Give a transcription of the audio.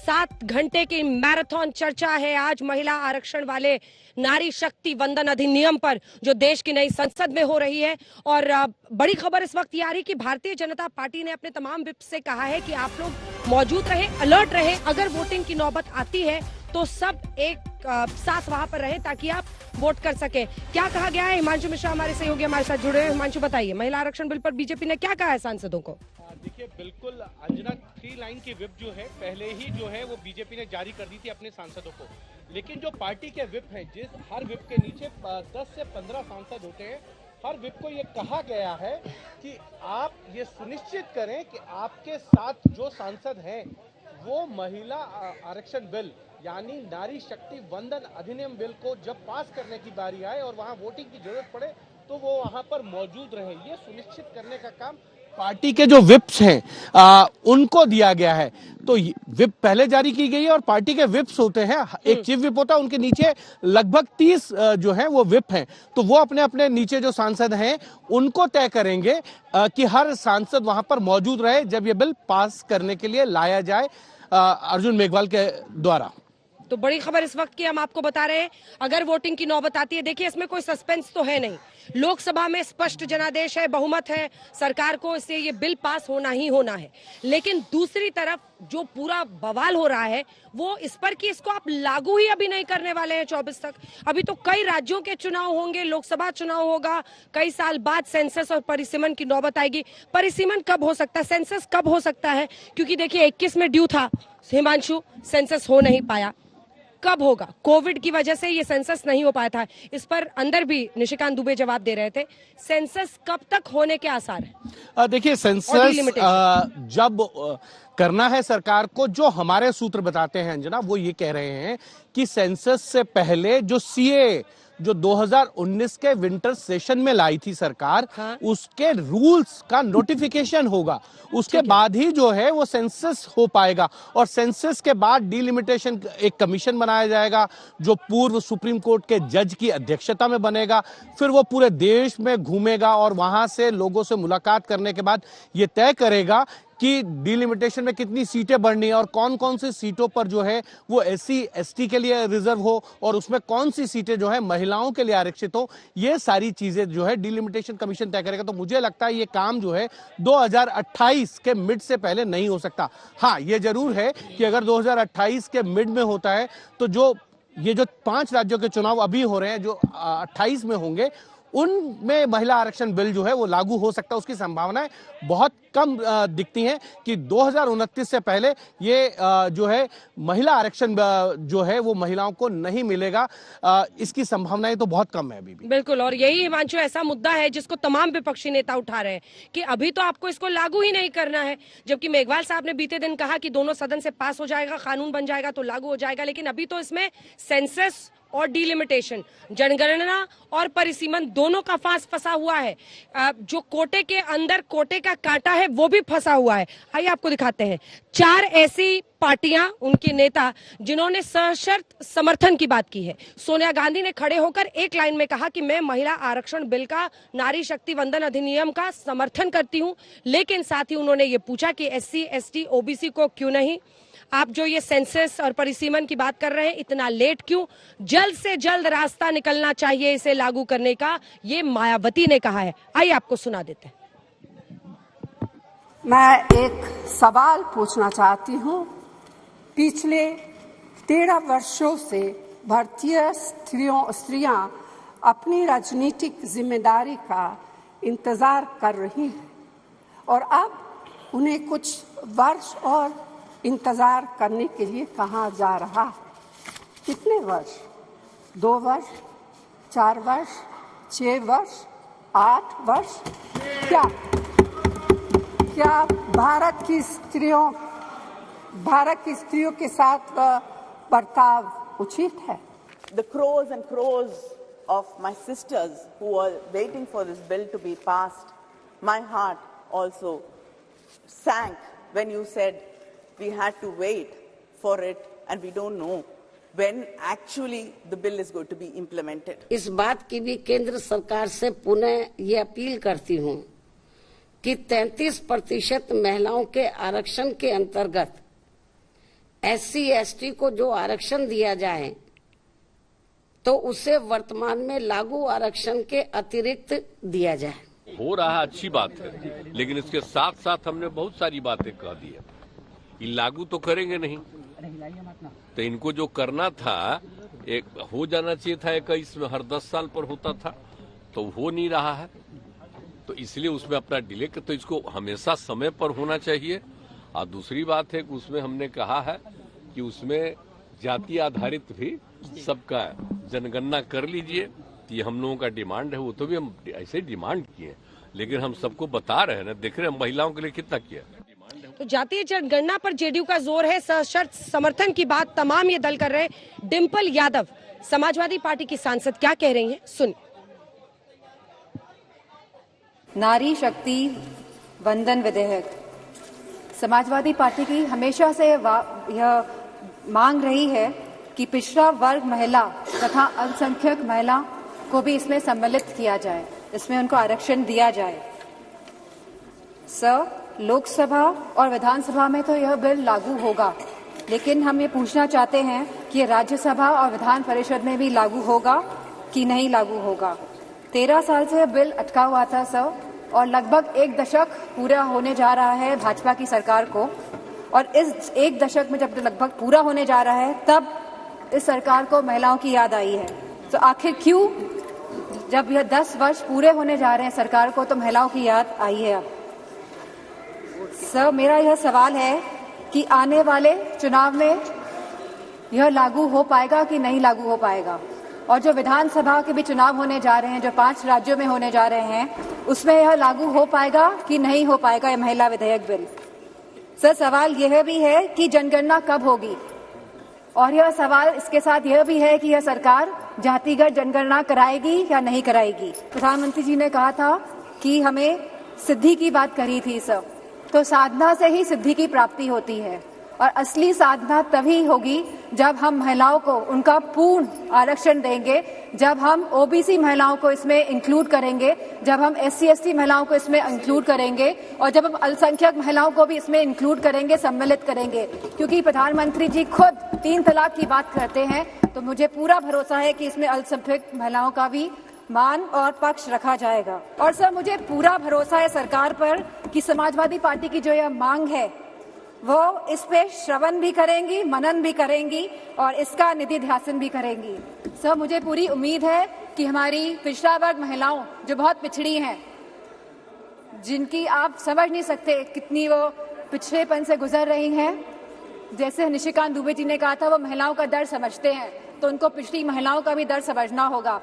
7 घंटे की मैराथन चर्चा है आज महिला आरक्षण वाले नारी शक्ति वंदन अधिनियम पर, जो देश की नई संसद में हो रही है। और बड़ी खबर इस वक्त ये आ रही कि भारतीय जनता पार्टी ने अपने तमाम विप से कहा है कि आप लोग मौजूद रहे, अलर्ट रहे, अगर वोटिंग की नौबत आती है तो सब एक साथ वहां पर रहे ताकि आप वोट कर सके। क्या कहा गया है? हिमांशु मिश्रा हमारे सहयोगी हमारे साथ जुड़े हैं। हिमांशु, बताइए, महिला आरक्षण बिल पर बीजेपी ने क्या कहा है सांसदों को? देखिए, बिल्कुल अंजना, 3 लाइन की विप जो है पहले ही जो है वो बीजेपी ने जारी कर दी थी अपने सांसदों को। लेकिन जो पार्टी के विप हैं, जिस हर विप के नीचे 10 से 15 सांसद होते हैं, हर विप को ये कहा गया है कि आप ये सुनिश्चित करें कि आपके साथ जो सांसद हैं वो महिला आरक्षण बिल यानी नारी शक्ति वंदन अधिनियम बिल को जब पास करने की बारी आए और वहां वोटिंग की जरूरत पड़े तो वो वहां पर मौजूद रहे। ये सुनिश्चित करने का काम पार्टी के जो विप्स हैं उनको दिया गया है। तो विप पहले जारी की गई है और पार्टी के विप्स होते हैं, एक चीफ विप होता है, उनके नीचे लगभग 30 जो है वो विप हैं। तो वो अपने अपने नीचे जो सांसद हैं उनको तय करेंगे कि हर सांसद वहां पर मौजूद रहे जब ये बिल पास करने के लिए लाया जाए अर्जुन मेघवाल के द्वारा। तो बड़ी खबर इस वक्त की हम आपको बता रहे हैं, अगर वोटिंग की नौबत आती है, देखिए इसमें कोई सस्पेंस तो है नहीं, लोकसभा में स्पष्ट जनादेश है, बहुमत है सरकार को, इससे ये बिल पास होना ही होना है। लेकिन दूसरी तरफ जो पूरा बवाल हो रहा है वो इस पर कि इसको आप लागू ही अभी नहीं करने वाले हैं 24 तक। अभी तो कई राज्यों के चुनाव होंगे, लोकसभा चुनाव होगा, कई साल बाद सेंसस और परिसीमन की नौबत आएगी। परिसीमन कब हो सकता है, सेंसस कब हो सकता है? क्योंकि देखिए 21 में ड्यू था हिमांशु, सेंसस हो नहीं पाया। कब होगा? कोविड की वजह से ये सेंसस नहीं हो पाया था। इस पर अंदर भी निशिकांत दुबे जवाब दे रहे थे। सेंसस कब तक होने के आसार है? देखिए, सेंसस जब करना है सरकार को, जो हमारे सूत्र बताते हैं अंजना, वो ये कह रहे हैं कि सेंसस से पहले जो सीए जो 2019 के विंटर सेशन में लाई थी सरकार, हाँ? उसके रूल्स का नोटिफिकेशन होगा, उसके बाद ही जो है वो सेंसस हो पाएगा। और सेंसस के बाद डिलिमिटेशन एक कमीशन बनाया जाएगा जो पूर्व सुप्रीम कोर्ट के जज की अध्यक्षता में बनेगा। फिर वो पूरे देश में घूमेगा और वहां से लोगों से मुलाकात करने के बाद ये तय करेगा कि डिलिमिटेशन में कितनी सीटें बढ़नी है और कौन कौन सी सीटों पर जो है वो SC ST के लिए रिजर्व हो और उसमें कौन सी सीटें जो है महिलाओं के लिए आरक्षित हो। ये सारी चीजें जो है डिलिमिटेशन कमीशन तय करेगा। तो मुझे लगता है ये काम जो है 2028 के मिड से पहले नहीं हो सकता। हाँ, ये जरूर है कि अगर 2028 के मिड में होता है तो जो 5 राज्यों के चुनाव अभी हो रहे हैं, जो 28 में होंगे, उनमें महिला आरक्षण बिल जो है वो लागू हो सकता है। उसकी संभावनाएं बहुत कम दिखती हैं कि 2029 से पहले ये जो है महिला आरक्षण जो है वो महिलाओं को नहीं मिलेगा। इसकी संभावनाएं तो बहुत कम है अभी भी। बिल्कुल, और यही हिमांशु ऐसा मुद्दा है जिसको तमाम विपक्षी नेता उठा रहे हैं कि अभी तो आपको इसको लागू ही नहीं करना है। जबकि मेघवाल साहब ने बीते दिन कहा कि दोनों सदन से पास हो जाएगा, कानून बन जाएगा तो लागू हो जाएगा। लेकिन अभी तो इसमें सेंसस और डिलिमिटेशन, जनगणना और परिसीमन दोनों का फांस फंसा हुआ है। जो कोटे के अंदर कोटे का कांटा है वो भी फंसा हुआ है। आइए आपको दिखाते हैं 4 ऐसी पार्टियां, उनके नेता जिन्होंने सशर्त समर्थन की बात की है। सोनिया गांधी ने खड़े होकर एक लाइन में कहा कि मैं महिला आरक्षण बिल का, नारी शक्ति वंदन अधिनियम का समर्थन करती हूं। लेकिन साथ ही उन्होंने ये पूछा कि SC ST OBC को क्यों नहीं? आप जो ये सेंसस और परिसीमन की बात कर रहे हैं, इतना लेट क्यों? जल्द से जल्द रास्ता निकलना चाहिए इसे लागू करने का, ये मायावती ने कहा है। आइए आपको सुना देते हैं। मैं एक सवाल पूछना चाहती हूँ। पिछले 13 वर्षों से भारतीय स्त्रियां अपनी राजनीतिक जिम्मेदारी का इंतजार कर रही हैं और अब उन्हें कुछ वर्ष और इंतजार करने के लिए कहा जा रहा है। कितने वर्ष? 2 वर्ष, 4 वर्ष, 6 वर्ष, 8 वर्ष? क्या भारत की स्त्रियों के साथ बर्ताव उचित है? The crores and crores of my sisters who were waiting for this bill to be passed, my heart also sank when you said we had to wait for it and we don't know when actually the bill is going to be implemented. इस बात की भी केंद्र सरकार से पुनः ये appeal करती हूँ कि 33% महिलाओं के आरक्षण के अंतर्गत SC ST को जो आरक्षण दिया जाए तो उसे वर्तमान में लागू आरक्षण के अतिरिक्त दिया जाए। हो रहा अच्छी बात है, लेकिन इसके साथ साथ हमने बहुत सारी बातें कह दी है कि लागू तो करेंगे नहीं, तो इनको जो करना था एक हो जाना चाहिए था 21 में, हर 10 साल पर होता था, तो हो नहीं रहा है, तो इसलिए उसमें अपना डिले तो इसको हमेशा समय पर होना चाहिए। और दूसरी बात है कि उसमें हमने कहा है कि उसमें जाति आधारित भी सबका जनगणना कर लीजिए, ये हम लोगों का डिमांड है, वो तो भी हम ऐसे डिमांड किए, लेकिन हम सबको बता रहे हैं ना, देख रहे हैं महिलाओं के लिए कितना किया। तो जातीय जनगणना पर जेडीयू का जोर है, सशर्त समर्थन की बात तमाम ये दल कर रहे हैं। डिंपल यादव समाजवादी पार्टी की सांसद क्या कह रही हैं, सुन। नारी शक्ति वंदन विधेयक समाजवादी पार्टी की हमेशा से यह मांग रही है कि पिछड़ा वर्ग महिला तथा अल्पसंख्यक महिला को भी इसमें सम्मिलित किया जाए, इसमें उनको आरक्षण दिया जाए। लोकसभा और विधानसभा में तो यह बिल लागू होगा, लेकिन हम ये पूछना चाहते हैं कि राज्यसभा और विधान परिषद में भी लागू होगा कि नहीं लागू होगा। 13 साल से यह बिल अटका हुआ था सर, और लगभग 1 दशक पूरा होने जा रहा है भाजपा की सरकार को, और इस 1 दशक में जब लगभग पूरा होने जा रहा है तब इस सरकार को महिलाओं की याद आई है। तो आखिर क्यों, जब यह 10 वर्ष पूरे होने जा रहे हैं सरकार को, तो महिलाओं की याद आई है अब। सर, मेरा यह सवाल है कि आने वाले चुनाव में यह लागू हो पाएगा कि नहीं लागू हो पाएगा, और जो विधानसभा के भी चुनाव होने जा रहे हैं, जो 5 राज्यों में होने जा रहे हैं, उसमें यह लागू हो पाएगा कि नहीं हो पाएगा यह महिला विधेयक बिल। सर, सवाल यह भी है कि जनगणना कब होगी, और यह सवाल इसके साथ यह भी है कि यह सरकार जातिगत जनगणना कराएगी या नहीं कराएगी। प्रधानमंत्री जी ने कहा था कि हमें सिद्धि की बात करी थी सर, तो साधना से ही सिद्धि की प्राप्ति होती है, और असली साधना तभी होगी जब हम महिलाओं को उनका पूर्ण आरक्षण देंगे, जब हम ओबीसी महिलाओं को इसमें इंक्लूड करेंगे, जब हम SC ST महिलाओं को इसमें इंक्लूड करेंगे, और जब हम अल्पसंख्यक महिलाओं को भी इसमें इंक्लूड करेंगे, सम्मिलित करेंगे। क्योंकि प्रधानमंत्री जी खुद 3 तलाक की बात करते हैं, तो मुझे पूरा भरोसा है कि इसमें अल्पसंख्यक महिलाओं का भी मान और पक्ष रखा जाएगा। और सर, मुझे पूरा भरोसा है सरकार पर कि समाजवादी पार्टी की जो यह मांग है वो इस पे श्रवण भी करेंगी, मनन भी करेंगी, और इसका निधि ध्यासन भी करेंगी। सर, मुझे पूरी उम्मीद है कि हमारी पिछड़ा वर्ग महिलाओं जो बहुत पिछड़ी हैं, जिनकी आप समझ नहीं सकते कितनी वो पिछड़ेपन से गुजर रही हैं, जैसे निशिकांत दुबे जी ने कहा था वो महिलाओं का दर्द समझते हैं, तो उनको पिछड़ी महिलाओं का भी दर्द समझना होगा।